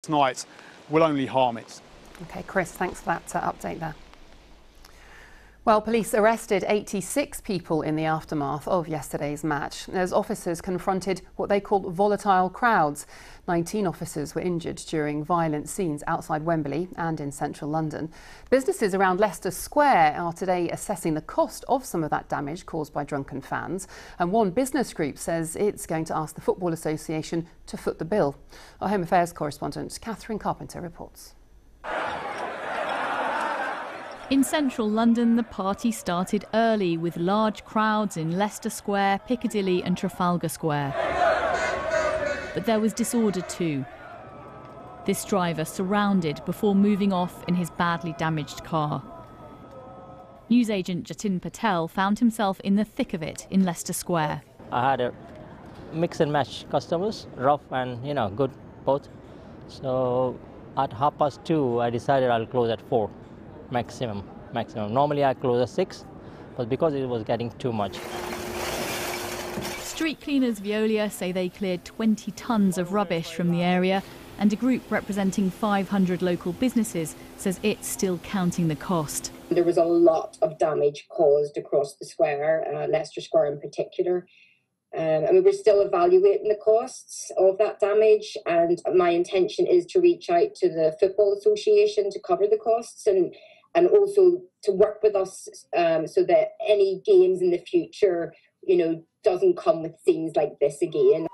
Tonight will only harm it. OK, Chris, thanks for that update there. Well, police arrested 86 people in the aftermath of yesterday's match as officers confronted what they called volatile crowds. 19 officers were injured during violent scenes outside Wembley and in central London. Businesses around Leicester Square are today assessing the cost of some of that damage caused by drunken fans. And one business group says it's going to ask the Football Association to foot the bill. Our Home Affairs correspondent Catherine Carpenter reports. In central London, the party started early with large crowds in Leicester Square, Piccadilly and Trafalgar Square. But there was disorder too. This driver surrounded before moving off in his badly damaged car. Newsagent Jatin Patel found himself in the thick of it in Leicester Square. I had a mix and match customers, rough and good both. So at 2:30 I decided I'll close at 4. Maximum. Normally I close at 6, but because it was getting too much. Street cleaners Veolia say they cleared 20 tonnes of rubbish from the area, and a group representing 500 local businesses says it's still counting the cost. There was a lot of damage caused across the square, Leicester Square in particular. We're still evaluating the costs of that damage, and my intention is to reach out to the Football Association to cover the costs and also to work with us so that any games in the future, doesn't come with scenes like this again.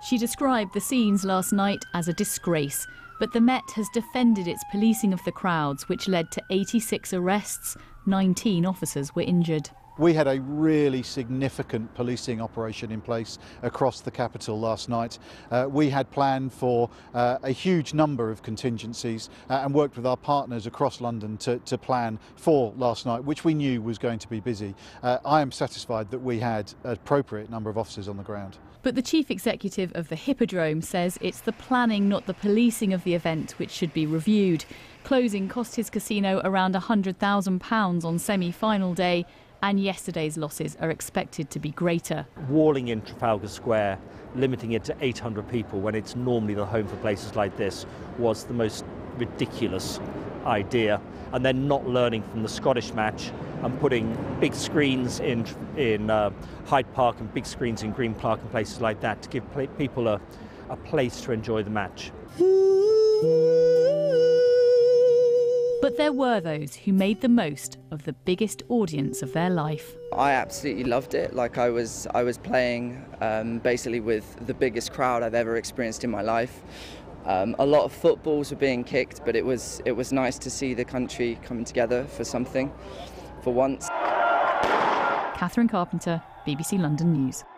She described the scenes last night as a disgrace, but the Met has defended its policing of the crowds, which led to 86 arrests. 19 officers were injured. We had a really significant policing operation in place across the capital last night. We had planned for a huge number of contingencies and worked with our partners across London to plan for last night, which we knew was going to be busy. I am satisfied that we had an appropriate number of officers on the ground. But the chief executive of the Hippodrome says it's the planning, not the policing of the event, which should be reviewed. Closing cost his casino around £100,000 on semi-final day, and yesterday's losses are expected to be greater. Walling in Trafalgar Square, limiting it to 800 people when it's normally the home for places like this, was the most ridiculous idea. And then not learning from the Scottish match and putting big screens in Hyde Park and big screens in Green Park and places like that to give people a place to enjoy the match. But there were those who made the most of the biggest audience of their life. I absolutely loved it. Like I was playing basically with the biggest crowd I've ever experienced in my life. A lot of footballs were being kicked, but it was nice to see the country coming together for something, for once. Catherine Carpenter, BBC London News.